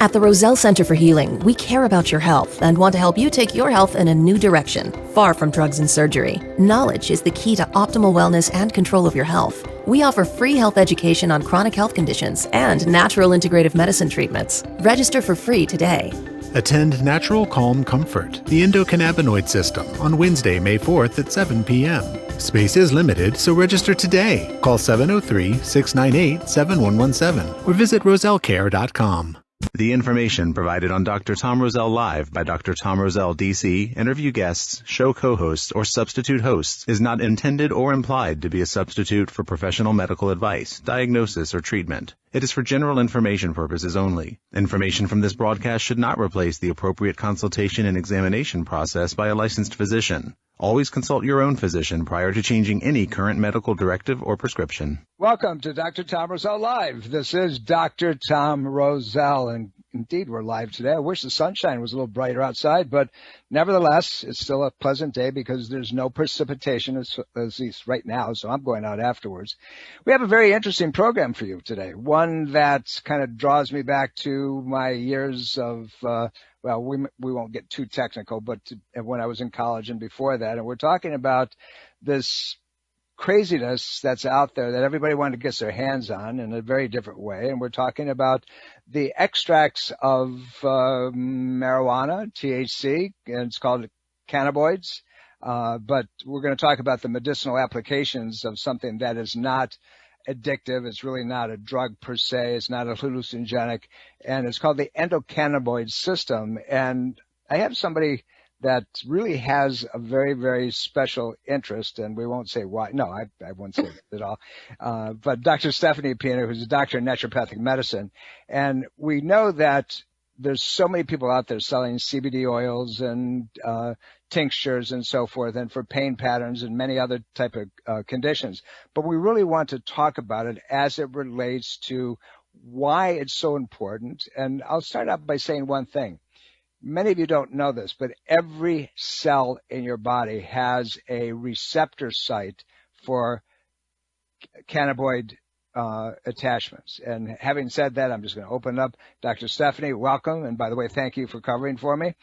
At the Roselle Center for Healing, we care about your health and want to help you take your health in a new direction, far from drugs and surgery. Knowledge is the key to optimal wellness and control of your health. We offer free health education on chronic health conditions and natural integrative medicine treatments. Register for free today. Attend Natural Calm Comfort, the Endocannabinoid System, on Wednesday, May 4th at 7 p.m. Space is limited, so register today. Call 703-698-7117 or visit rosellecare.com. The information provided on Dr. Tom Roselle Live by Dr. Tom Roselle, D.C., interview guests, show co-hosts, or substitute hosts is not intended or implied to be a substitute for professional medical advice, diagnosis, or treatment. It is for general information purposes only. Information from this broadcast should not replace the appropriate consultation and examination process by a licensed physician. Always consult your own physician prior to changing any current medical directive or prescription. Welcome to Dr. Tom Roselle Live. This is Dr. Tom Roselle, and indeed we're live today. I wish the sunshine was a little brighter outside, but nevertheless, it's still a pleasant day because there's no precipitation, at least right now, so I'm going out afterwards. We have a very interesting program for you today, one that kind of draws me back to my years of well, we won't get too technical, but when I was in college and before that, and we're talking about this craziness that's out there that everybody wanted to get their hands on in a very different way. And we're talking about the extracts of marijuana, THC, and it's called cannabinoids. But we're going to talk about the medicinal applications of something that is not addictive. It's really not a drug per se. It's not a hallucinogenic, and it's called the Endocannabinoid System. And I have somebody that really has a very, very special interest, and we won't say why. No, I won't say it at all. But Dr. Stephanie Pina, who's a doctor in naturopathic medicine, and we know that there's so many people out there selling CBD oils and tinctures and so forth, and for pain patterns and many other type of conditions. But we really want to talk about it as it relates to why it's so important. And I'll start out by saying one thing. Many of you don't know this, but every cell in your body has a receptor site for cannabinoid attachments. And having said that, I'm just going to open up. Dr. Stephanie, welcome. And by the way, thank you for covering for me.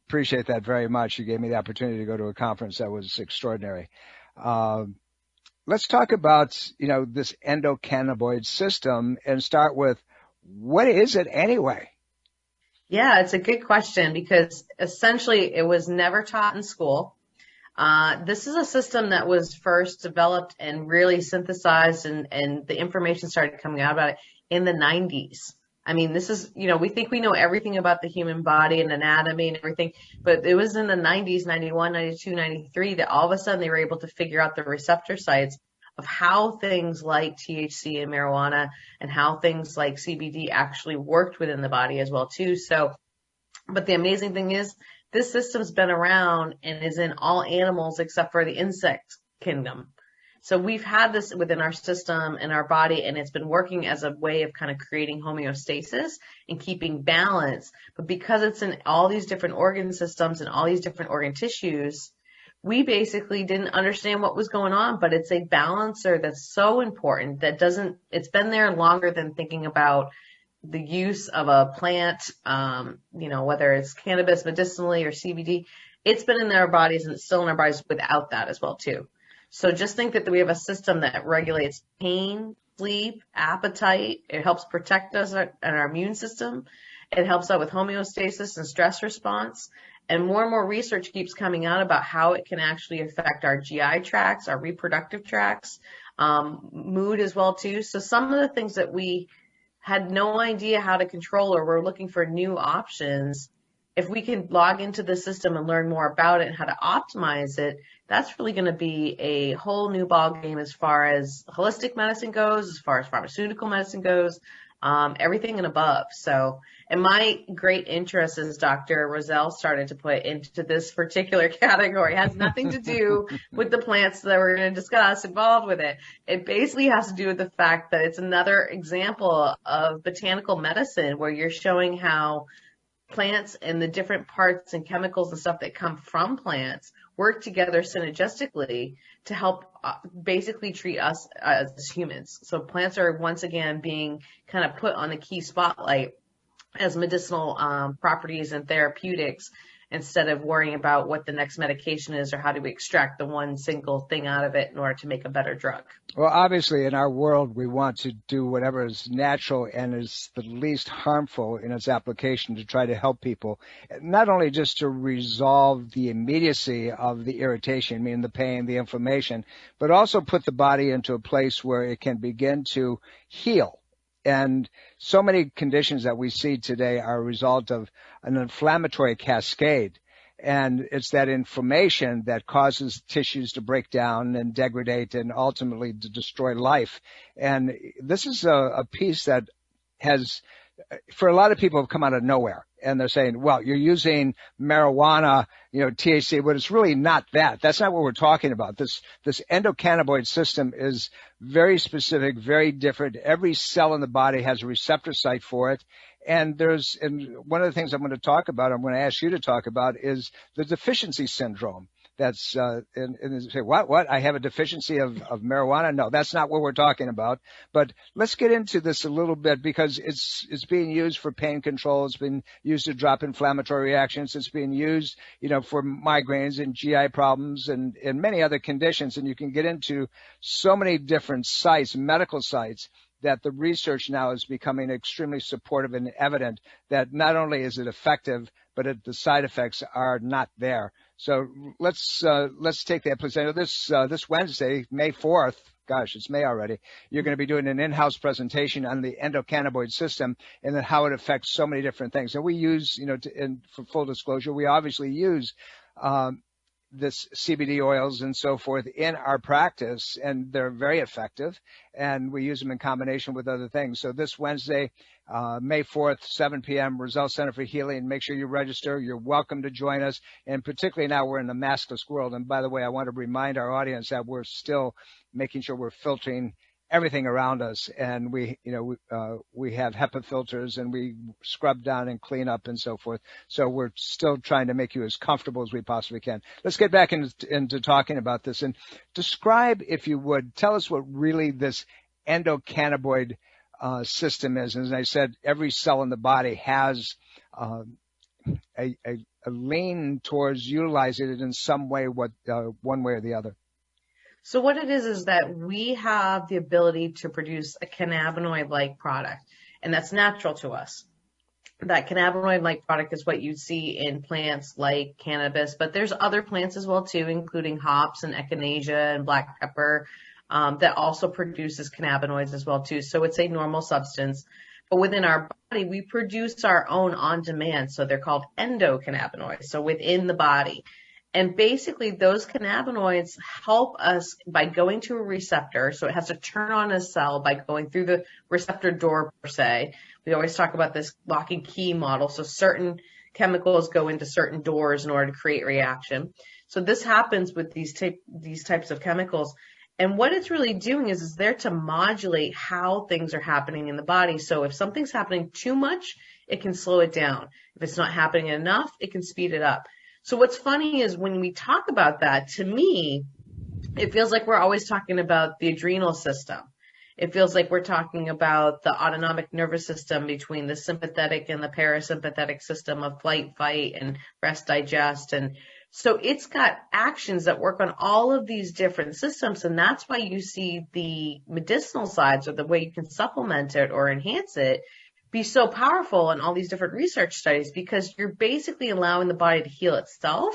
Appreciate that very much. You gave me the opportunity to go to a conference that was extraordinary. Let's talk about, this endocannabinoid system and start with, what is it anyway? Yeah, it's a good question because essentially it was never taught in school. This is a system that was first developed and really synthesized and the information started coming out about it in the 90s. I mean, this is, we think we know everything about the human body and anatomy and everything, but it was in the 90s, 91, 92, 93, that all of a sudden they were able to figure out the receptor sites of how things like THC and marijuana and how things like CBD actually worked within the body as well too. So, but the amazing thing is this system's been around and is in all animals except for the insect kingdom. So we've had this within our system and our body, and it's been working as a way of kind of creating homeostasis and keeping balance. But because it's in all these different organ systems and all these different organ tissues, we basically didn't understand what was going on, but it's a balancer that's so important that it's been there longer than thinking about the use of a plant, whether it's cannabis medicinally or CBD. It's been in our bodies and it's still in our bodies without that as well too. So just think that we have a system that regulates pain, sleep, appetite. It helps protect us and our immune system. It helps out with homeostasis and stress response. And more research keeps coming out about how it can actually affect our GI tracts, our reproductive tracts, mood as well too. So some of the things that we had no idea how to control or we're looking for new options, if we can log into the system and learn more about it and how to optimize it, that's really going to be a whole new ball game as far as holistic medicine goes, as far as pharmaceutical medicine goes, everything and above. So, and my great interest as Dr. Roselle started to put into this particular category has nothing to do with the plants that we're going to discuss involved with it. It basically has to do with the fact that it's another example of botanical medicine where you're showing how plants and the different parts and chemicals and stuff that come from plants work together synergistically to help basically treat us as humans. So plants are once again being kind of put on a key spotlight as medicinal properties and therapeutics, instead of worrying about what the next medication is or how do we extract the one single thing out of it in order to make a better drug. Well, obviously, in our world, we want to do whatever is natural and is the least harmful in its application to try to help people, not only just to resolve the immediacy of the irritation, meaning the pain, the inflammation, but also put the body into a place where it can begin to heal. And so many conditions that we see today are a result of an inflammatory cascade. And it's that inflammation that causes tissues to break down and degrade and ultimately to destroy life. And this is a piece that has, for a lot of people, have come out of nowhere. And they're saying, well, you're using marijuana, THC, but it's really not that. That's not what we're talking about. This endocannabinoid system is very specific, very different. Every cell in the body has a receptor site for it. And one of the things I'm going to ask you to talk about is the deficiency syndrome. That's, and say, what? I have a deficiency of marijuana? No, that's not what we're talking about. But let's get into this a little bit because it's being used for pain control. It's been used to drop inflammatory reactions. It's being used, for migraines and GI problems and many other conditions. And you can get into so many different sites, medical sites, that the research now is becoming extremely supportive and evident that not only is it effective, but the side effects are not there. So let's take that place. I know this Wednesday, May 4th, gosh, it's May already, you're going to be doing an in-house presentation on the endocannabinoid system and then how it affects so many different things. And we use, for full disclosure, we obviously use this CBD oils and so forth in our practice, and they're very effective, and we use them in combination with other things. So this Wednesday, May 4th, 7 p.m., Roselle Center for Healing. Make sure you register. You're welcome to join us, and particularly now we're in the maskless world. And by the way, I want to remind our audience that we're still making sure we're filtering everything around us, and we have HEPA filters, and we scrub down and clean up and so forth. So we're still trying to make you as comfortable as we possibly can. Let's get back into talking about this and describe, if you would, tell us what really this endocannabinoid system is. And as I said, every cell in the body has a lean towards utilizing it in some way, one way or the other. So what it is that we have the ability to produce a cannabinoid-like product, and that's natural to us. That cannabinoid-like product is what you see in plants like cannabis, but there's other plants as well too, including hops and echinacea and black pepper, that also produces cannabinoids as well too. So it's a normal substance. But within our body, we produce our own on demand. So they're called endocannabinoids, so within the body. And basically, those cannabinoids help us by going to a receptor. So it has to turn on a cell by going through the receptor door, per se. We always talk about this lock and key model. So certain chemicals go into certain doors in order to create reaction. So this happens with these types of chemicals. And what it's really doing is there to modulate how things are happening in the body. So if something's happening too much, it can slow it down. If it's not happening enough, it can speed it up. So what's funny is when we talk about that, to me, it feels like we're always talking about the adrenal system. It feels like we're talking about the autonomic nervous system between the sympathetic and the parasympathetic system of flight, fight, and rest, digest. And so it's got actions that work on all of these different systems. And that's why you see the medicinal sides, or the way you can supplement it or enhance it, be so powerful in all these different research studies, because you're basically allowing the body to heal itself,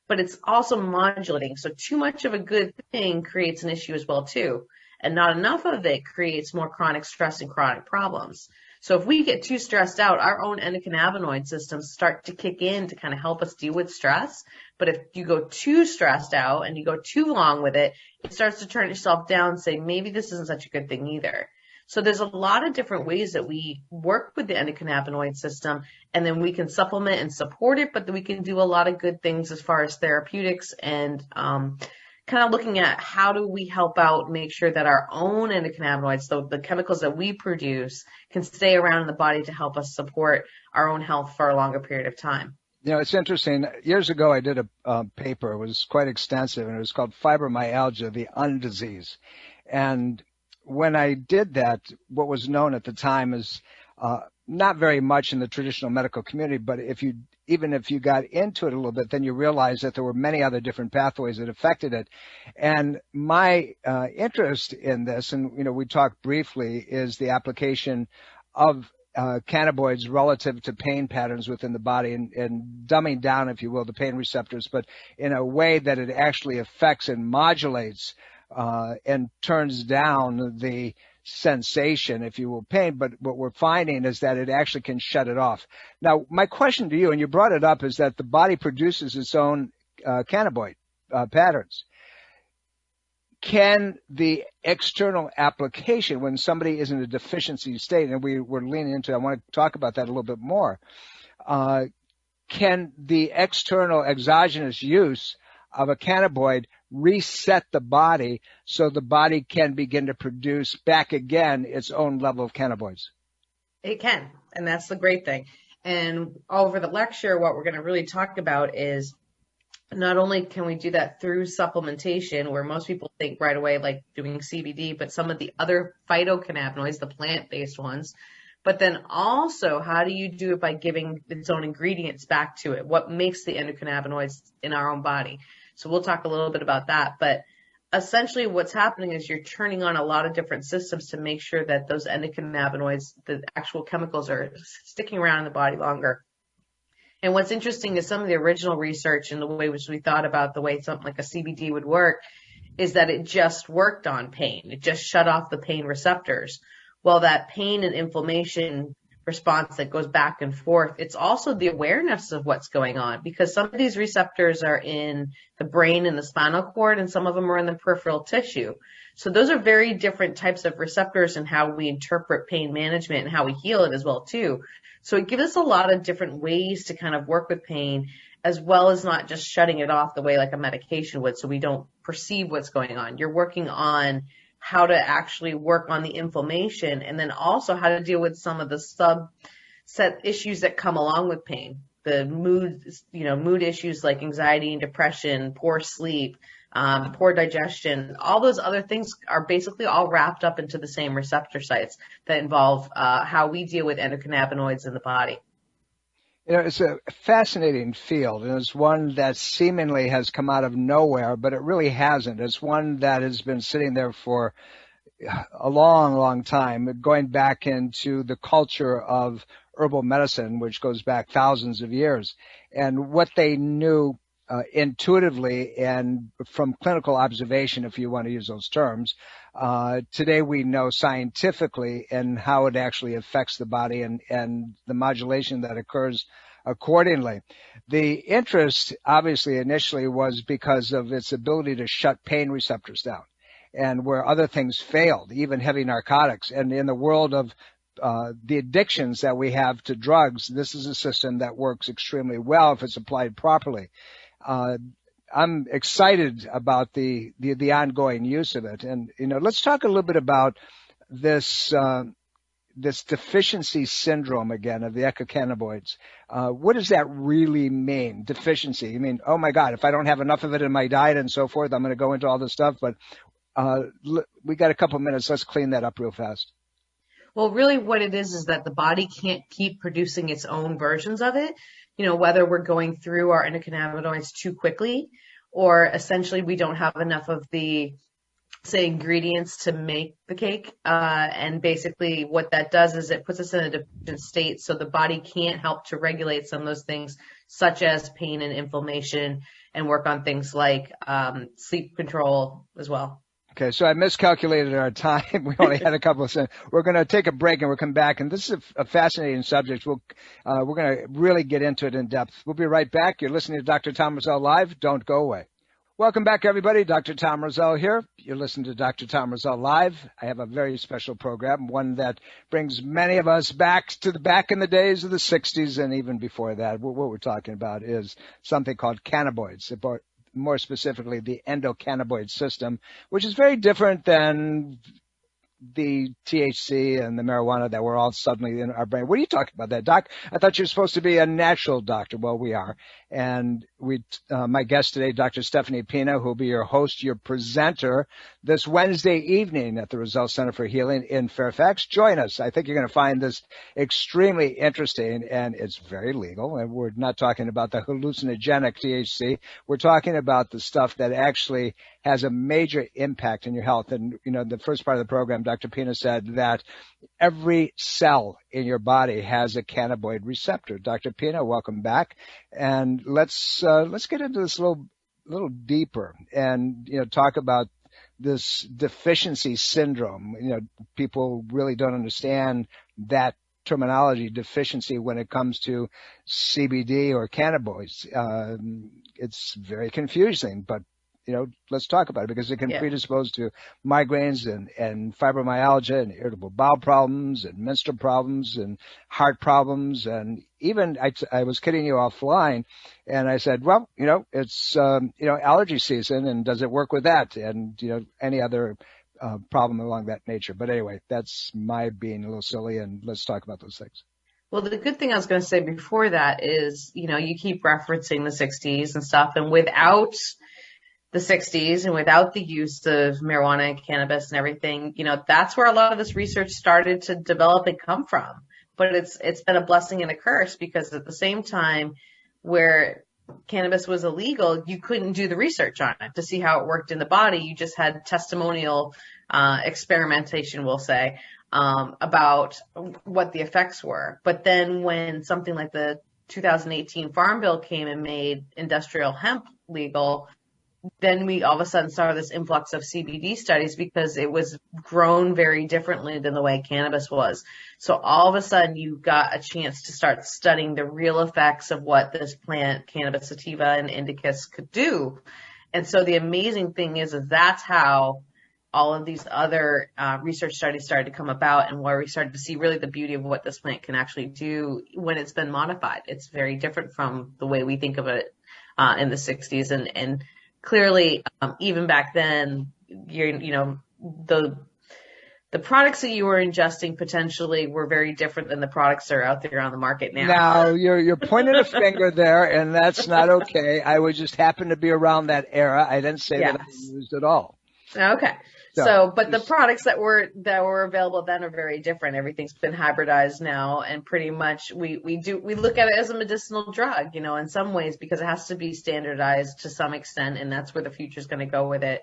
but it's also modulating. So too much of a good thing creates an issue as well too. And not enough of it creates more chronic stress and chronic problems. So if we get too stressed out, our own endocannabinoid systems start to kick in to kind of help us deal with stress. But if you go too stressed out and you go too long with it, it starts to turn yourself down and say, maybe this isn't such a good thing either. So there's a lot of different ways that we work with the endocannabinoid system, and then we can supplement and support it, but then we can do a lot of good things as far as therapeutics and kind of looking at how do we help out, make sure that our own endocannabinoids, so the chemicals that we produce, can stay around in the body to help us support our own health for a longer period of time. It's interesting. Years ago, I did a paper. It was quite extensive, and it was called Fibromyalgia, the Undisease. And when I did that, what was known at the time as not very much in the traditional medical community, but even if you got into it a little bit, then you realize that there were many other different pathways that affected it. And my interest in this, and we talked briefly, is the application of cannabinoids relative to pain patterns within the body, and dumbing down, if you will, the pain receptors, but in a way that it actually affects and modulates and turns down the sensation, if you will, pain. But what we're finding is that it actually can shut it off. Now, my question to you, and you brought it up, is that the body produces its own cannabinoid patterns. Can the external application, when somebody is in a deficiency state, and we're leaning into, I want to talk about that a little bit more, can the external exogenous use of a cannabinoid reset the body so the body can begin to produce back again its own level of cannabinoids? It can, and that's the great thing. And over the lecture, what we're going to really talk about is not only can we do that through supplementation, where most people think right away like doing CBD, but some of the other phytocannabinoids, the plant-based ones, but then also how do you do it by giving its own ingredients back to it? What makes the endocannabinoids in our own body? So we'll talk a little bit about that. But essentially what's happening is you're turning on a lot of different systems to make sure that those endocannabinoids, the actual chemicals, are sticking around in the body longer. And what's interesting is some of the original research and the way which we thought about the way something like a CBD would work is that it just worked on pain. It just shut off the pain receptors. Well, that pain and inflammation response that goes back and forth, it's also the awareness of what's going on, because some of these receptors are in the brain and the spinal cord, and some of them are in the peripheral tissue. So those are very different types of receptors and how we interpret pain management and how we heal it as well too. So it gives us a lot of different ways to kind of work with pain, as well as not just shutting it off the way like a medication would, so we don't perceive what's going on. You're working on how to actually work on the inflammation, and then also how to deal with some of the subset issues that come along with pain. The mood issues like anxiety and depression, poor sleep, poor digestion, all those other things are basically all wrapped up into the same receptor sites that involve how we deal with endocannabinoids in the body. It's a fascinating field, and it's one that seemingly has come out of nowhere, but it really hasn't. It's one that has been sitting there for a long, long time, going back into the culture of herbal medicine, which goes back thousands of years. And what they knew intuitively and from clinical observation, if you want to use those terms, today we know scientifically and how it actually affects the body and the modulation that occurs accordingly. The interest, obviously, initially was because of its ability to shut pain receptors down, and where other things failed, even heavy narcotics. And in the world of the addictions that we have to drugs, this is a system that works extremely well if it's applied properly. I'm excited about the ongoing use of it. And, let's talk a little bit about this deficiency syndrome again of the endocannabinoids. What does that really mean, deficiency? You mean, oh my God, if I don't have enough of it in my diet and so forth, I'm going to go into all this stuff. But we got a couple minutes. Let's clean that up real fast. Well, really what it is that the body can't keep producing its own versions of it. Whether we're going through our endocannabinoids too quickly, or essentially we don't have enough of the, say, ingredients to make the cake. And basically what that does is it puts us in a deficient state, so the body can't help to regulate some of those things, such as pain and inflammation, and work on things like sleep control as well. Okay, so I miscalculated our time. We only had a couple of seconds. We're going to take a break and we'll come back. And this is a fascinating subject. We're going to really get into it in depth. We'll be right back. You're listening to Dr. Tom Roselle Live. Don't go away. Welcome back, everybody. Dr. Tom Roselle here. You're listening to Dr. Tom Roselle Live. I have a very special program, one that brings many of us back to the back in the days of the 60s and even before that. What we're talking about is something called cannabinoids, more specifically the endocannabinoid system, which is very different than the THC and the marijuana that were all suddenly in our brain. What are you talking about that, Doc? I thought you were supposed to be a natural doctor. Well, we are. And my guest today, Dr. Stephanie Pina, who will be your host, your presenter this Wednesday evening at the Roselle Center for Healing in Fairfax. Join us. I think you're going to find this extremely interesting, and it's very legal. And we're not talking about the hallucinogenic THC. We're talking about the stuff that actually has a major impact on your health. And, the first part of the program, Dr. Pina said that every cell in your body has a cannabinoid receptor. Dr. Pina, welcome back. And let's get into this a little deeper and, talk about this deficiency syndrome. People really don't understand that terminology, deficiency, when it comes to CBD or cannabinoids. It's very confusing, but let's talk about it because it can predispose to migraines and fibromyalgia and irritable bowel problems and menstrual problems and heart problems. And even I was kidding you offline and I said, well, it's, allergy season, and does it work with that? And, any other problem along that nature. But anyway, that's my being a little silly, and let's talk about those things. Well, the good thing I was going to say before that is, you keep referencing the 60s and stuff, and without the 60s and without the use of marijuana and cannabis and everything, that's where a lot of this research started to develop and come from. But it's been a blessing and a curse, because at the same time where cannabis was illegal, you couldn't do the research on it to see how it worked in the body. You just had testimonial experimentation, we'll say, about what the effects were. But then when something like the 2018 Farm Bill came and made industrial hemp legal, then we all of a sudden saw this influx of CBD studies, because it was grown very differently than the way cannabis was. So all of a sudden you got a chance to start studying the real effects of what this plant, cannabis sativa and indicus, could do. And so the amazing thing is that's how all of these other research studies started to come about, and where we started to see really the beauty of what this plant can actually do when it's been modified. It's very different from the way we think of it in the 60s. And clearly, even back then, the products that you were ingesting potentially were very different than the products that are out there on the market now. Now, you're pointing a finger there, and that's not okay. I would just happen to be around that era. I didn't say that I used it all. Okay. But the products that were available then are very different. Everything's been hybridized now, and pretty much we look at it as a medicinal drug, in some ways, because it has to be standardized to some extent, and that's where the future is going to go with it.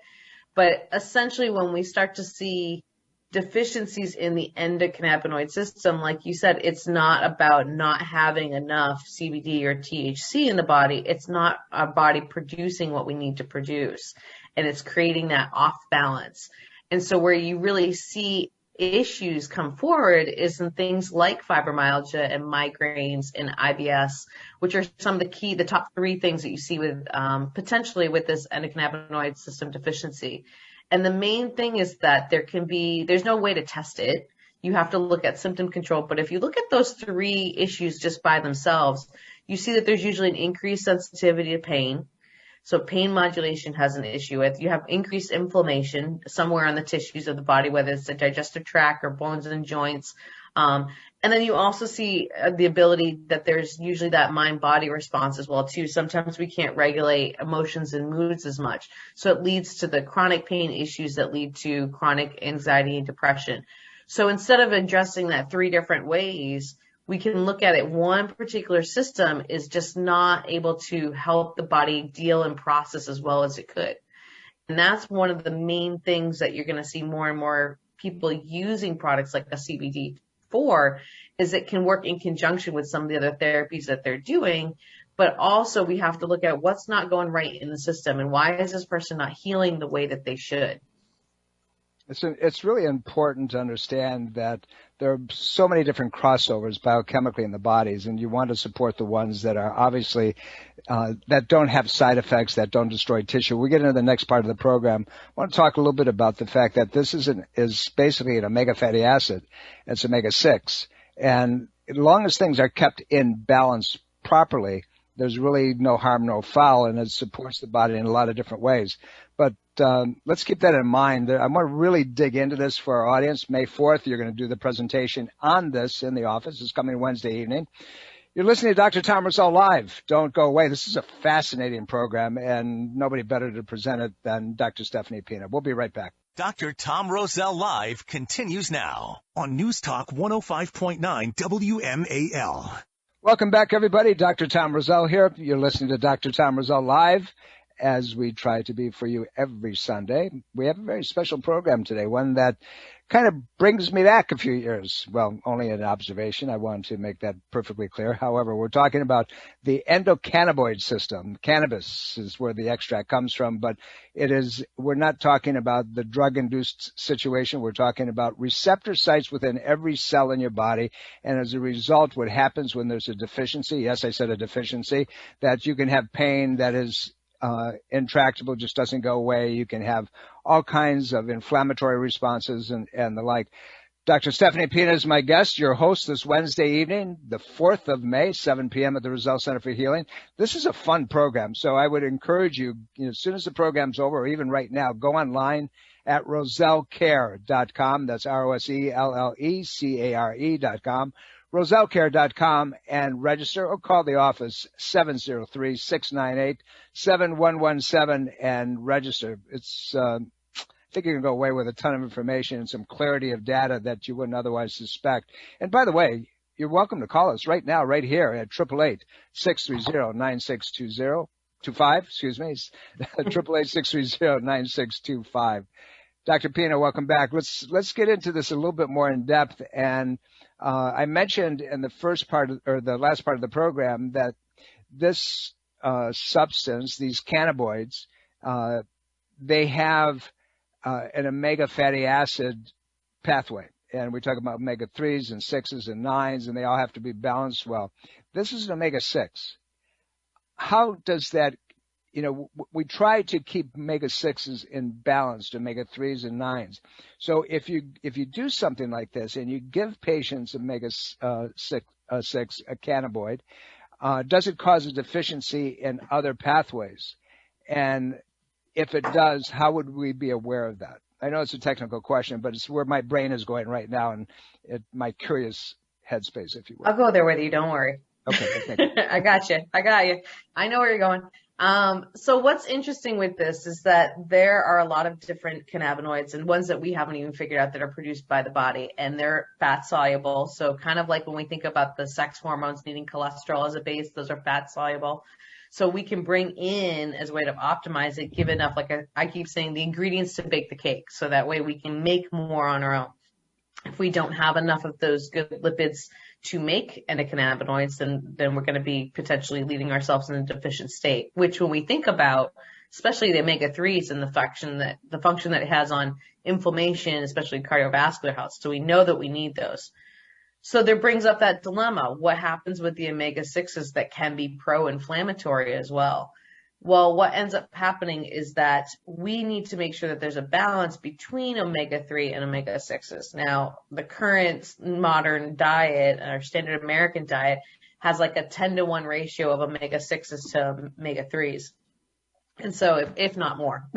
But essentially, when we start to see deficiencies in the endocannabinoid system, like you said, it's not about not having enough CBD or THC in the body. It's not our body producing what we need to produce, and it's creating that off balance. And so where you really see issues come forward is in things like fibromyalgia and migraines and IBS, which are some of the top three things that you see with potentially with this endocannabinoid system deficiency. And the main thing is that there's no way to test it. You have to look at symptom control. But if you look at those three issues just by themselves, you see that there's usually an increased sensitivity to pain. So pain modulation has an issue with. You have increased inflammation somewhere on the tissues of the body, whether it's the digestive tract or bones and joints. And then you also see the ability that there's usually that mind-body response as well, too. Sometimes we can't regulate emotions and moods as much. So it leads to the chronic pain issues that lead to chronic anxiety and depression. So instead of addressing that three different ways, we can look at it. One particular system is just not able to help the body deal and process as well as it could. And that's one of the main things that you're going to see more and more people using products like a CBD for, is it can work in conjunction with some of the other therapies that they're doing. But also we have to look at what's not going right in the system, and why is this person not healing the way that they should. It's really important to understand that there are so many different crossovers biochemically in the bodies, and you want to support the ones that are obviously that don't have side effects, that don't destroy tissue. We get into the next part of the program. I want to talk a little bit about the fact that this is basically an omega fatty acid. It's omega-6, and as long as things are kept in balance properly, there's really no harm, no foul, and it supports the body in a lot of different ways. But let's keep that in mind. I want to really dig into this for our audience. May 4th, you're going to do the presentation on this in the office. It's coming Wednesday evening. You're listening to Dr. Tom Roselle Live. Don't go away. This is a fascinating program, and nobody better to present it than Dr. Stephanie Pina. We'll be right back. Dr. Tom Roselle Live continues now on News Talk 105.9 WMAL. Welcome back, everybody. Dr. Tom Roselle here. You're listening to Dr. Tom Roselle Live, as we try to be for you every Sunday. We have a very special program today, one that kind of brings me back a few years. Well, only an observation. I want to make that perfectly clear. However, we're talking about the endocannabinoid system. Cannabis is where the extract comes from, but we're not talking about the drug-induced situation. We're talking about receptor sites within every cell in your body. And as a result, what happens when there's a deficiency, yes, I said a deficiency, that you can have pain that is intractable, just doesn't go away. You can have all kinds of inflammatory responses and the like. Dr. Stephanie Pina is my guest, your host this Wednesday evening, the 4th of May, 7 p.m. at the Roselle Center for Healing. This is a fun program, so I would encourage you, as soon as the program's over, or even right now, go online at rosellecare.com. That's ROSELLECARE.com. rosellecare.com and register, or call the office 703-698-7117 and register. I think you can go away with a ton of information and some clarity of data that you wouldn't otherwise suspect. And by the way, you're welcome to call us right now, right here at 888-630-9620. 25, excuse me, 888-630-9625. Dr. Pina, welcome back. Let's get into this a little bit more in depth. And I mentioned in the first part or the last part of the program that this substance, these cannabinoids, they have an omega fatty acid pathway. And we talk about omega 3s and 6s and 9s, and they all have to be balanced well. This is an omega 6. How does that, we try to keep omega 6s in balance, omega 3s and 9s. So if you do something like this and you give patients omega 6, a cannabinoid, does it cause a deficiency in other pathways? And if it does, how would we be aware of that? I know it's a technical question, but it's where my brain is going right now, and my curious headspace, if you will. I'll go there with you. Don't worry. Okay. Thank you. I got you. I know where you're going. So what's interesting with this is that there are a lot of different cannabinoids and ones that we haven't even figured out that are produced by the body, and they're fat soluble. So kind of like when we think about the sex hormones needing cholesterol as a base, those are fat soluble. So we can bring in, as a way to optimize it, give enough, I keep saying, the ingredients to bake the cake. So that way we can make more on our own. If we don't have enough of those good lipids to make endocannabinoids, then we're going to be potentially leaving ourselves in a deficient state, which when we think about, especially the omega 3s and the function that it has on inflammation, especially cardiovascular health. So we know that we need those. So there brings up that dilemma. What happens with the omega 6s that can be pro-inflammatory as well? Well, what ends up happening is that we need to make sure that there's a balance between omega-3 and omega 6s. Now, the current modern diet, our standard American diet, has like a 10-to-1 ratio of omega 6s to omega 3s. And so, if not more.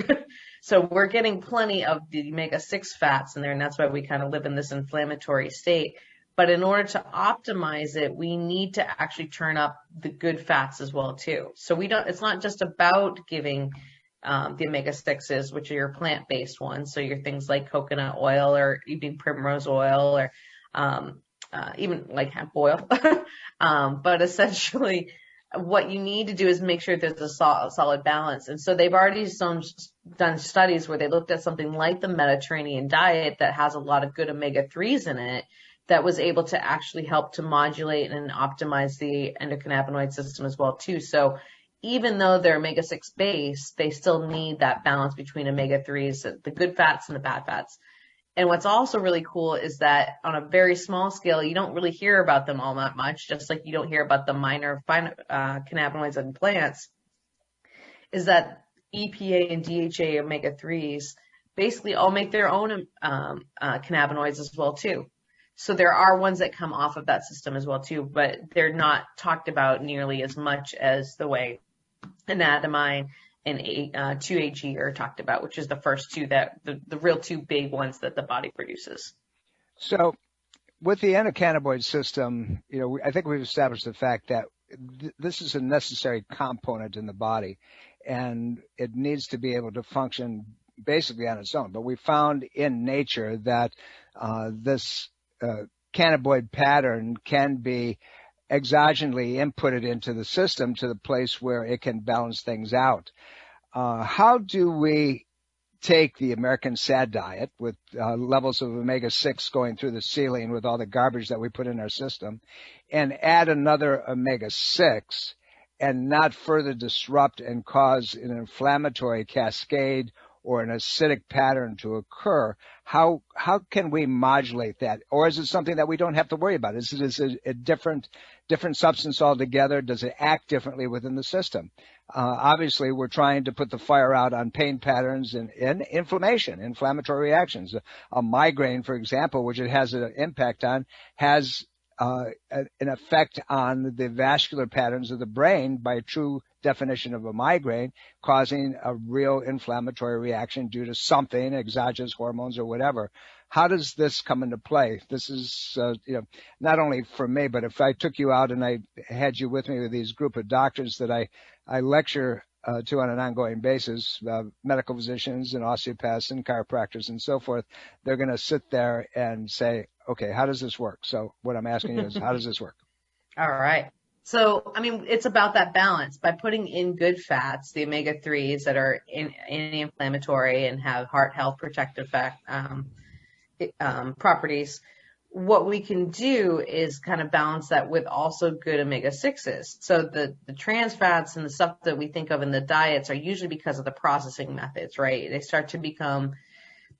So we're getting plenty of the omega 6 fats in there, and that's why we kind of live in this inflammatory state. But in order to optimize it, we need to actually turn up the good fats as well too. So it's not just about giving the omega 6s, which are your plant-based ones. So your things like coconut oil or even primrose oil or even like hemp oil. But essentially what you need to do is make sure there's a solid balance. And so they've already done studies where they looked at something like the Mediterranean diet that has a lot of good omega 3s in it, that was able to actually help to modulate and optimize the endocannabinoid system as well too. So even though they're omega 6 base, they still need that balance between omega 3s, the good fats and the bad fats. And what's also really cool is that on a very small scale, you don't really hear about them all that much, just like you don't hear about the minor cannabinoids in plants, is that EPA and DHA omega 3s basically all make their own cannabinoids as well too. So there are ones that come off of that system as well too, but they're not talked about nearly as much as the way anandamide 2-AG are talked about, which is the first two that the real two big ones that the body produces. So with the endocannabinoid system, I think we've established the fact that this is a necessary component in the body, and it needs to be able to function basically on its own. But we found in nature that this cannabinoid pattern can be exogenally inputted into the system to the place where it can balance things out. How do we take the American SAD diet with levels of omega-6 going through the ceiling with all the garbage that we put in our system and add another omega-6 and not further disrupt and cause an inflammatory cascade or an acidic pattern to occur? How can we modulate that? Or is it something that we don't have to worry about? Is it a different substance altogether? Does it act differently within the system? Obviously, we're trying to put the fire out on pain patterns and inflammatory reactions. A migraine, for example, which it has an impact on, has an effect on the vascular patterns of the brain by a true definition of a migraine, causing a real inflammatory reaction due to something, exogenous hormones or whatever. How does this come into play? This is, not only for me, but if I took you out and I had you with me with these group of doctors that I lecture to on an ongoing basis, medical physicians and osteopaths and chiropractors and so forth, they're going to sit there and say, okay, how does this work? So what I'm asking you is, how does this work? All right. So, it's about that balance. By putting in good fats, the omega-3s that are anti-inflammatory and have heart health protective properties, what we can do is kind of balance that with also good omega-6s. So the trans fats and the stuff that we think of in the diets are usually because of the processing methods, right? They start to become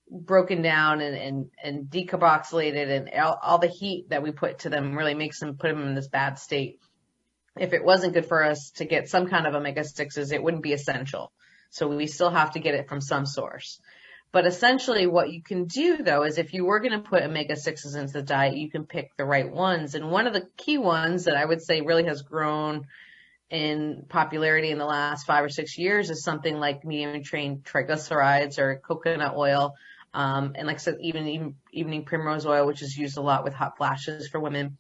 broken down and decarboxylated, and all the heat that we put to them really makes them put them in this bad state. If it wasn't good for us to get some kind of omega-6s, it wouldn't be essential. So we still have to get it from some source. But essentially what you can do, though, is if you were going to put omega-6s into the diet, you can pick the right ones. And one of the key ones that I would say really has grown in popularity in the last 5 or 6 years is something like medium-chain triglycerides or coconut oil. And like I said, even evening primrose oil, which is used a lot with hot flashes for women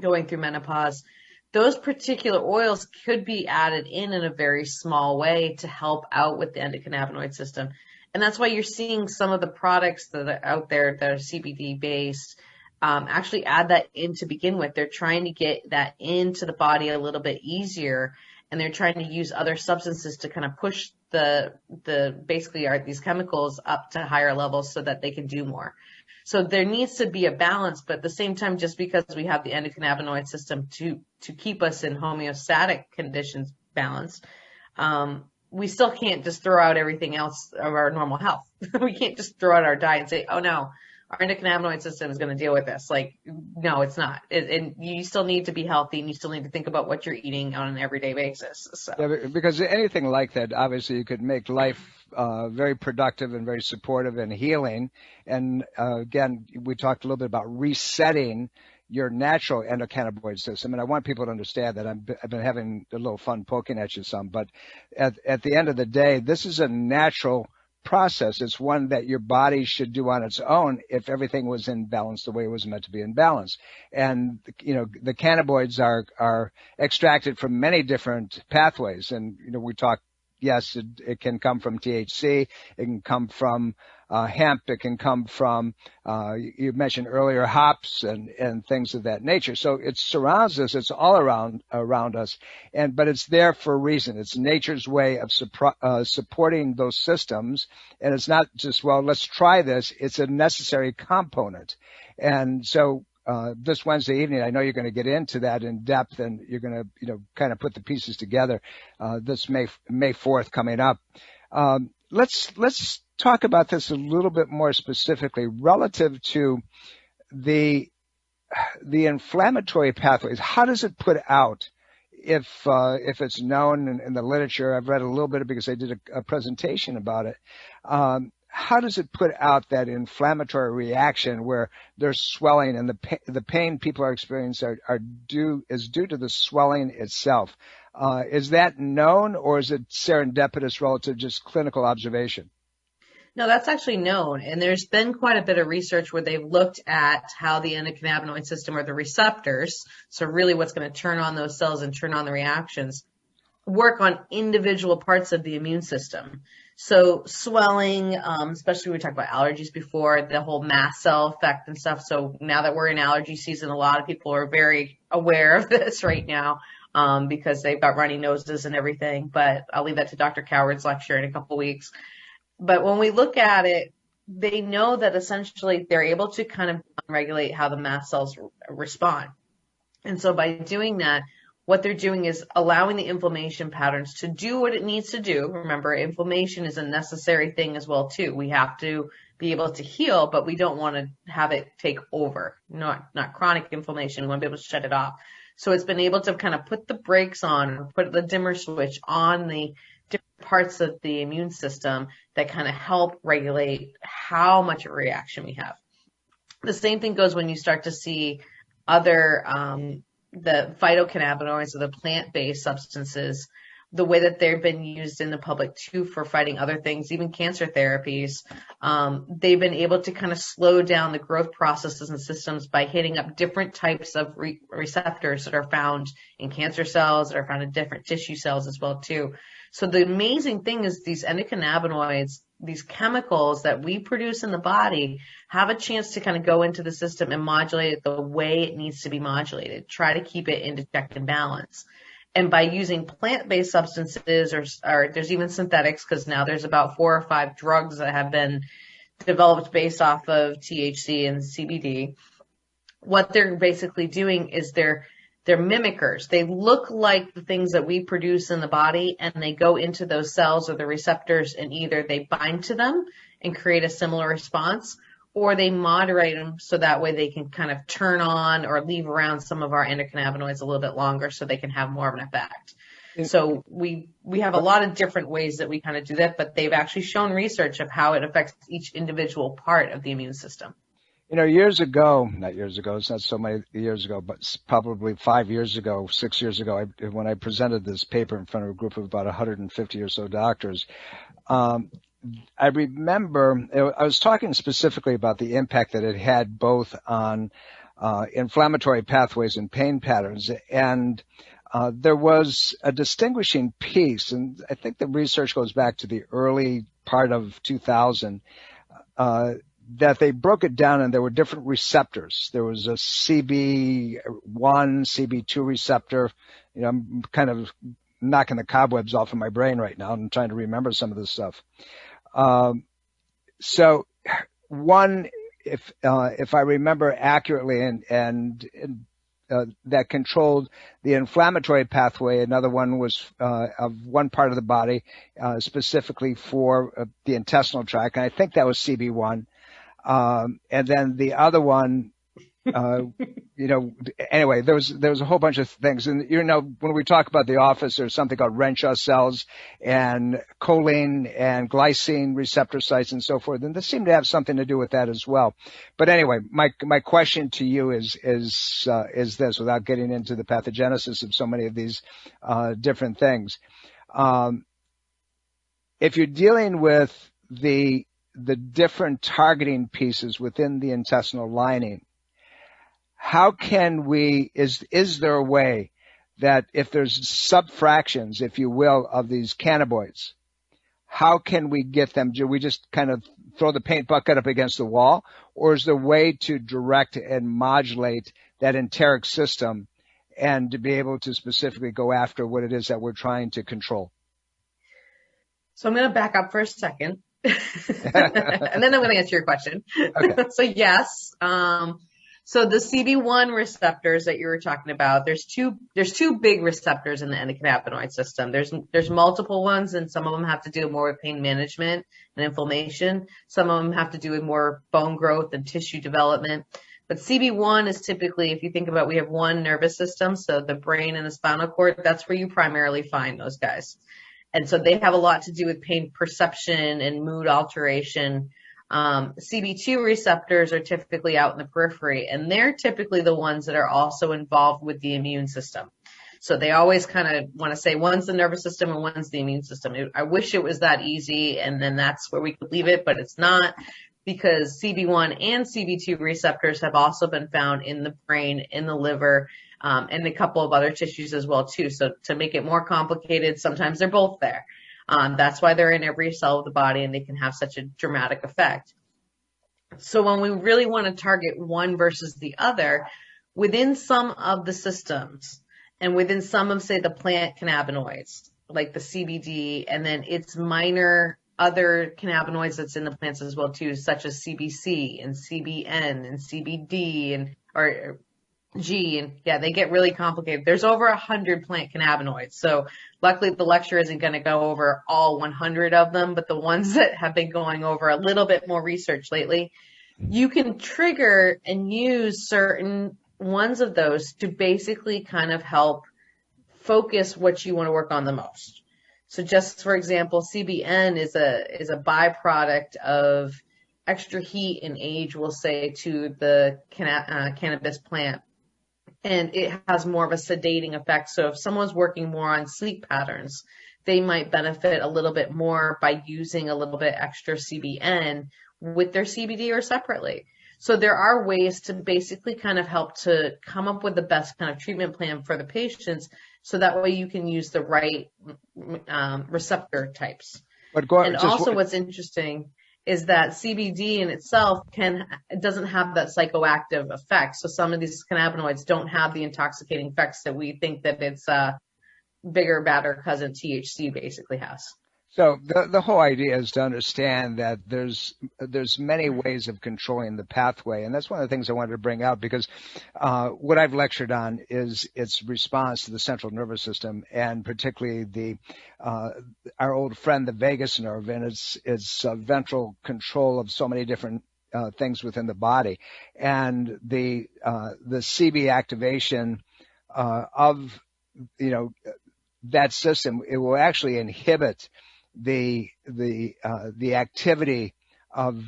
going through menopause. Those particular oils could be added in a very small way to help out with the endocannabinoid system. And that's why you're seeing some of the products that are out there that are CBD based actually add that in to begin with. They're trying to get that into the body a little bit easier, and they're trying to use other substances to kind of push these chemicals up to higher levels so that they can do more. So there needs to be a balance, but at the same time, just because we have the endocannabinoid system to keep us in homeostatic conditions balanced, we still can't just throw out everything else of our normal health. We can't just throw out our diet and say, oh no, our endocannabinoid system is going to deal with this. Like, no, it's not. And you still need to be healthy, and you still need to think about what you're eating on an everyday basis. So. Yeah, because anything like that, obviously, you could make life very productive and very supportive and healing. And again, we talked a little bit about resetting your natural endocannabinoid system. And I want people to understand that I've been having a little fun poking at you some. But at the end of the day, this is a natural process. It's one that your body should do on its own if everything was in balance the way it was meant to be in balance. And, the cannabinoids are extracted from many different pathways. And, we talk, yes, it can come from THC. It can come from hemp. It can come from, you mentioned earlier, hops and things of that nature. So it surrounds us. It's all around us. But it's there for a reason. It's nature's way of supporting those systems. And it's not just, well, let's try this. It's a necessary component. And so, this Wednesday evening, I know you're going to get into that in depth, and you're going to, kind of put the pieces together, this May 4th coming up. Let's talk about this a little bit more specifically relative to the inflammatory pathways. How does it put out if it's known in the literature? I've read a little bit because I did a presentation about it. how does it put out that inflammatory reaction where there's swelling and the pain people are experiencing is due to the swelling itself? Is that known, or is it serendipitous relative to just clinical observation? No, that's actually known. And there's been quite a bit of research where they've looked at how the endocannabinoid system, or the receptors, so really what's going to turn on those cells and turn on the reactions, work on individual parts of the immune system. So swelling, especially we talked about allergies before, the whole mast cell effect and stuff. So now that we're in allergy season, a lot of people are very aware of this right now, because they've got runny noses and everything. But I'll leave that to Dr. Coward's lecture in a couple weeks. But when we look at it, they know that essentially they're able to kind of regulate how the mast cells respond. And so by doing that, what they're doing is allowing the inflammation patterns to do what it needs to do. Remember, inflammation is a necessary thing as well, too. We have to be able to heal, but we don't want to have it take over. Not chronic inflammation. We want to be able to shut it off. So it's been able to kind of put the brakes on, or put the dimmer switch on the different parts of the immune system that kind of help regulate how much of a reaction we have. The same thing goes when you start to see other, the phytocannabinoids, or the plant-based substances, the way that they've been used in the public too for fighting other things, even cancer therapies. They've been able to kind of slow down the growth processes and systems by hitting up different types of receptors that are found in cancer cells, that are found in different tissue cells as well too. So the amazing thing is these endocannabinoids, these chemicals that we produce in the body, have a chance to kind of go into the system and modulate it the way it needs to be modulated, try to keep it into check and balance. And by using plant-based substances, or there's even synthetics, because now there's about 4 or 5 drugs that have been developed based off of THC and CBD, what they're basically doing is they're mimickers. They look like the things that we produce in the body, and they go into those cells or the receptors, and either they bind to them and create a similar response, or they moderate them so that way they can kind of turn on or leave around some of our endocannabinoids a little bit longer so they can have more of an effect. So we have a lot of different ways that we kind of do that, but they've actually shown research of how it affects each individual part of the immune system. Years ago, not years ago, it's not so many years ago, but probably 5 years ago, 6 years ago, when I presented this paper in front of a group of about 150 or so doctors, I remember I was talking specifically about the impact that it had both on inflammatory pathways and pain patterns. And there was a distinguishing piece, and I think the research goes back to the early part of 2000, that they broke it down, and there were different receptors. There was a Cb1, Cb2 receptor. I'm kind of knocking the cobwebs off of my brain right now. I'm trying to remember some of this stuff. So one, if I remember accurately, and that controlled the inflammatory pathway. Another one was of one part of the body, specifically for the intestinal tract, and I think that was Cb1. And then the other one, anyway, there was a whole bunch of things. And, when we talk about the office, there's something called Renshaw cells and choline and glycine receptor sites and so forth. And this seemed to have something to do with that as well. But anyway, my question to you is this, without getting into the pathogenesis of so many of these, different things. If you're dealing with the different targeting pieces within the intestinal lining, how can we, is there a way that if there's subfractions, if you will, of these cannabinoids, how can we get them? Do we just kind of throw the paint bucket up against the wall, or is there a way to direct and modulate that enteric system and to be able to specifically go after what it is that we're trying to control? So I'm going to back up for a second. And then I'm going to answer your question. Okay. So yes. So the Cb1 receptors that you were talking about, there's two big receptors in the endocannabinoid system. There's multiple ones, and some of them have to do more with pain management and inflammation. Some of them have to do with more bone growth and tissue development. But Cb1 is typically, if you think about, we have one nervous system, so the brain and the spinal cord, that's where you primarily find those guys. And so they have a lot to do with pain perception and mood alteration. Cb2 receptors are typically out in the periphery, and they're typically the ones that are also involved with the immune system. So they always kind of want to say one's the nervous system and one's the immune system. I wish it was that easy, and then that's where we could leave it, but it's not, because Cb1 and Cb2 receptors have also been found in the brain, in the liver, and a couple of other tissues as well too. So to make it more complicated, sometimes they're both there. That's why they're in every cell of the body, and they can have such a dramatic effect. So when we really want to target one versus the other, within some of the systems and within some of, say, the plant cannabinoids, like the CBD, and then its minor other cannabinoids that's in the plants as well too, such as CBC and CBN and CBD and or G, and yeah, they get really complicated. There's over 100 plant cannabinoids. So luckily the lecture isn't going to go over all 100 of them, but the ones that have been going over a little bit more research lately, you can trigger and use certain ones of those to basically kind of help focus what you want to work on the most. So just for example, CBN is a byproduct of extra heat and age, we'll say, to the cannabis plant. And it has more of a sedating effect. So if someone's working more on sleep patterns, they might benefit a little bit more by using a little bit extra CBN with their CBD or separately. So there are ways to basically kind of help to come up with the best kind of treatment plan for the patients, so that way you can use the right receptor types. What's interesting is that CBD in itself doesn't have that psychoactive effect. So some of these cannabinoids don't have the intoxicating effects that we think that its bigger, badder cousin THC basically has. So the whole idea is to understand that there's many ways of controlling the pathway, and that's one of the things I wanted to bring out, because what I've lectured on is its response to the central nervous system, and particularly our old friend the vagus nerve, and its ventral control of so many different things within the body, and the CB activation of that system. It will actually inhibit the activity of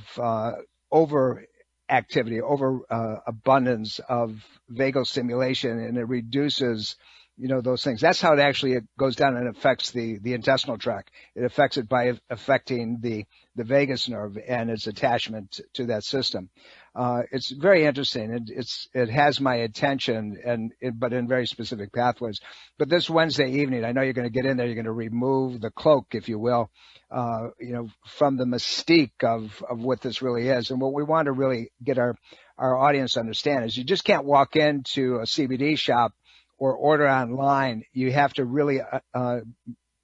abundance of vagal stimulation, and it reduces those things. That's how it goes down and affects the intestinal tract. It affects it by affecting the vagus nerve and its attachment to that system. It's very interesting. It has my attention, but in very specific pathways. But this Wednesday evening, I know you're going to get in there. You're going to remove the cloak, if you will, from the mystique of what this really is. And what we want to really get our audience to understand is you just can't walk into a CBD shop or order online. You have to really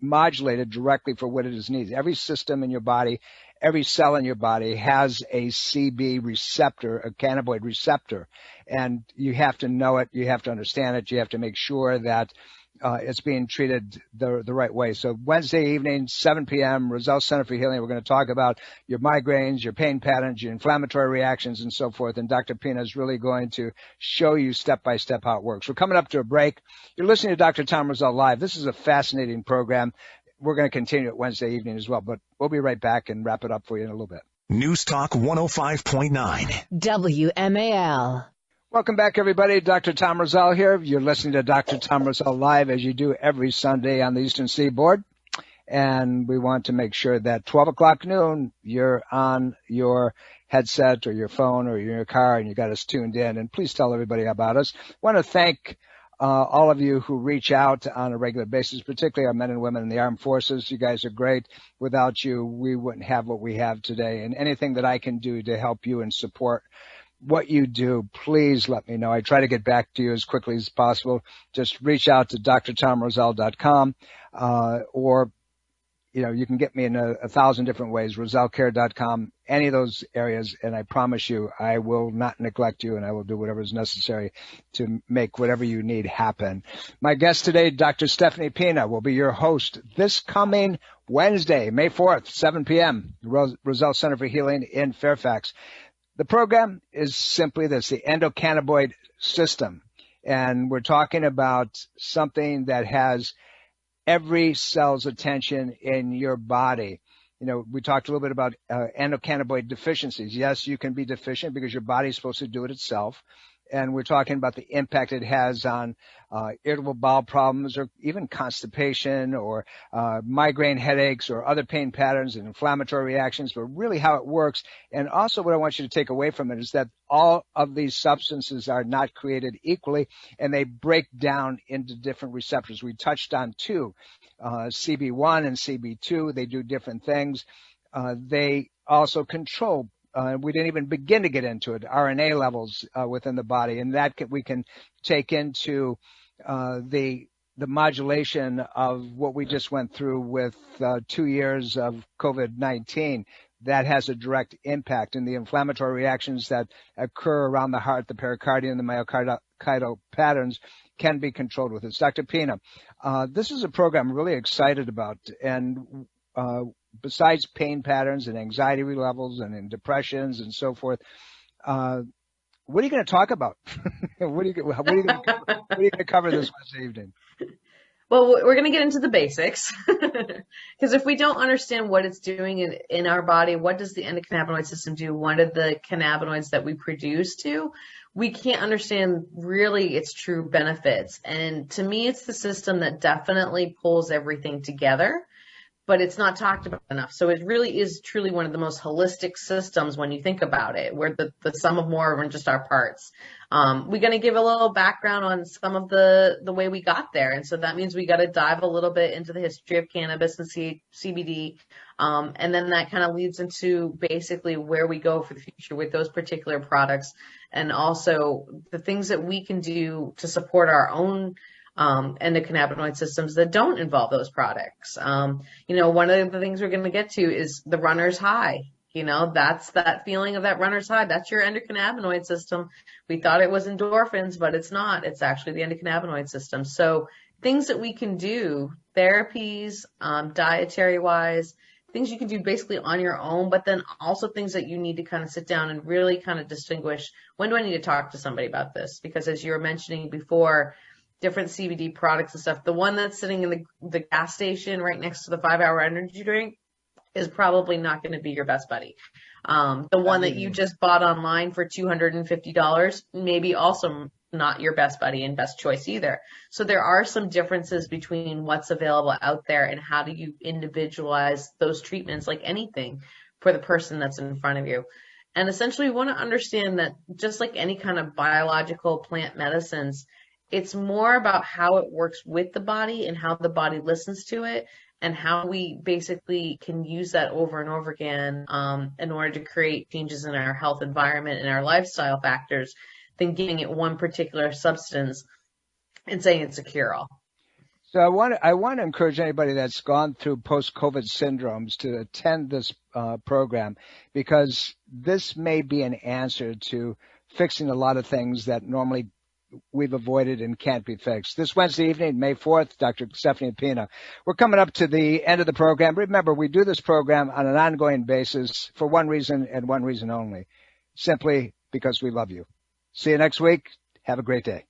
modulate it directly for what it is needs. Every system in your body, every cell in your body has a CB receptor, a cannabinoid receptor, and you have to know it. You have to understand it. You have to make sure that it's being treated the right way. So Wednesday evening, 7 p.m., Roselle Center for Healing. We're going to talk about your migraines, your pain patterns, your inflammatory reactions, and so forth. And Dr. Pina is really going to show you step-by-step how it works. We're coming up to a break. You're listening to Dr. Tom Roselle Live. This is a fascinating program. We're going to continue it Wednesday evening as well, but we'll be right back and wrap it up for you in a little bit. News Talk 105.9 WMAL. Welcome back, everybody. Dr. Tom Roselle here. You're listening to Dr. Tom Roselle Live, as you do every Sunday on the Eastern Seaboard. And we want to make sure that 12 o'clock noon, you're on your headset or your phone or you're in your car and you got us tuned in. And please tell everybody about us. I want to thank all of you who reach out on a regular basis, particularly our men and women in the armed forces. You guys are great. Without you, we wouldn't have what we have today. And anything that I can do to help you and support what you do, please let me know. I try to get back to you as quickly as possible. Just reach out to drtomroselle.com, or you can get me in a thousand different ways, rosellecare.com, any of those areas, and I promise you I will not neglect you, and I will do whatever is necessary to make whatever you need happen. My guest today, Dr. Stephanie Pina, will be your host this coming Wednesday, May 4th, 7 p.m., Roselle Center for Healing in Fairfax. The program is simply this, the Endocannabinoid System, and we're talking about something that has every cell's attention in your body. We talked a little bit about endocannabinoid deficiencies. Yes, you can be deficient because your body's supposed to do it itself. And we're talking about the impact it has on irritable bowel problems, or even constipation, or migraine headaches, or other pain patterns and inflammatory reactions, but really how it works. And also what I want you to take away from it is that all of these substances are not created equally, and they break down into different receptors. We touched on two, Cb1 and Cb2. They do different things. They also control, we didn't even begin to get into it, RNA levels within the body, and that we can take into the modulation of what we just went through with 2 years of COVID-19. That has a direct impact in the inflammatory reactions that occur around the heart, the pericardium, the myocardial patterns can be controlled with this. Dr. Pina, this is a program I'm really excited about, and besides pain patterns and anxiety levels and in depressions and so forth, what are you going to talk about? What are you going to cover this evening? Well, we're going to get into the basics, because if we don't understand what it's doing in our body, what does the endocannabinoid system do? What are the cannabinoids that we produce do? We can't understand really its true benefits. And to me, it's the system that definitely pulls everything together, but it's not talked about enough. So it really is truly one of the most holistic systems when you think about it, where the sum of more than just our parts. We're going to give a little background on some of the way we got there. And so that means we got to dive a little bit into the history of cannabis and CBD. And then that kind of leads into basically where we go for the future with those particular products, and also the things that we can do to support our own endocannabinoid systems that don't involve those products. One of the things we're going to get to is the runner's high. That's that feeling of that runner's high. That's your endocannabinoid system. We thought it was endorphins, but it's not. It's actually the endocannabinoid system. So things that we can do, therapies, dietary wise, things you can do basically on your own, but then also things that you need to kind of sit down and really kind of distinguish, when do I need to talk to somebody about this? Because as you were mentioning before, different CBD products and stuff, the one that's sitting in the gas station right next to the 5-hour energy drink is probably not going to be your best buddy. The one that you just bought online for $250, maybe also not your best buddy and best choice either. So there are some differences between what's available out there and how do you individualize those treatments, like anything, for the person that's in front of you. And essentially we want to understand that just like any kind of biological plant medicines, it's more about how it works with the body and how the body listens to it, and how we basically can use that over and over again in order to create changes in our health environment and our lifestyle factors, than giving it one particular substance and saying it's a cure-all. So I want to encourage anybody that's gone through post-COVID syndromes to attend this program, because this may be an answer to fixing a lot of things that normally we've avoided and can't be fixed. This Wednesday evening, May 4th, Dr. Stephanie Pina. We're coming up to the end of the program. Remember, we do this program on an ongoing basis for one reason and one reason only, simply because we love you. See you next week. Have a great day.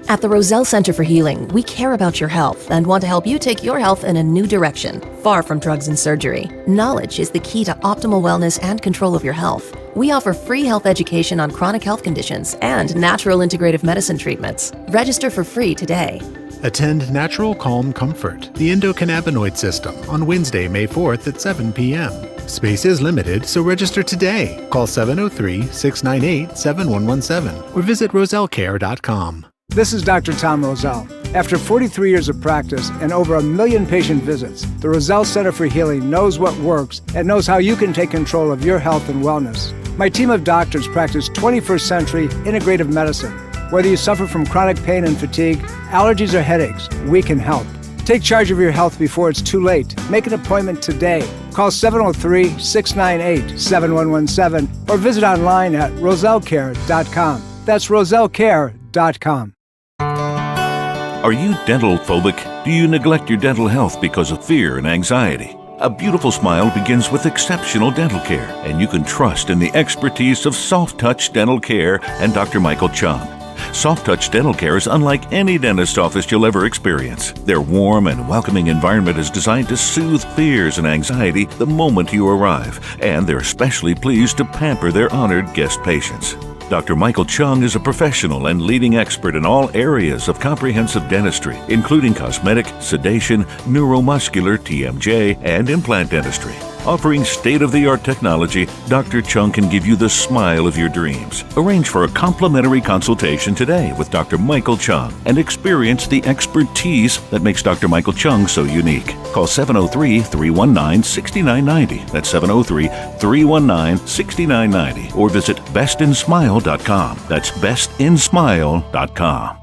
At the Roselle Center for Healing, we care about your health and want to help you take your health in a new direction, far from drugs and surgery. Knowledge is the key to optimal wellness and control of your health. We offer free health education on chronic health conditions and natural integrative medicine treatments. Register for free today. Attend Natural Calm Comfort, the Endocannabinoid System, on Wednesday, May 4th at 7 p.m. Space is limited, so register today. Call 703-698-7117 or visit rosellecare.com. This is Dr. Tom Roselle. After 43 years of practice and over 1 million patient visits, the Roselle Center for Healing knows what works and knows how you can take control of your health and wellness. My team of doctors practice 21st century integrative medicine. Whether you suffer from chronic pain and fatigue, allergies, or headaches, we can help. Take charge of your health before it's too late. Make an appointment today. Call 703-698-7117 or visit online at rosellecare.com. That's rosellecare.com. Are you dental phobic? Do you neglect your dental health because of fear and anxiety? A beautiful smile begins with exceptional dental care, and you can trust in the expertise of Soft Touch Dental Care and Dr. Michael Chung. Soft Touch Dental Care is unlike any dentist office you'll ever experience. Their warm and welcoming environment is designed to soothe fears and anxiety the moment you arrive, and they're especially pleased to pamper their honored guest patients. Dr. Michael Chung is a professional and leading expert in all areas of comprehensive dentistry, including cosmetic, sedation, neuromuscular, TMJ, and implant dentistry. Offering state-of-the-art technology, Dr. Chung can give you the smile of your dreams. Arrange for a complimentary consultation today with Dr. Michael Chung and experience the expertise that makes Dr. Michael Chung so unique. Call 703-319-6990. That's 703-319-6990. Or visit bestinsmile.com. That's bestinsmile.com.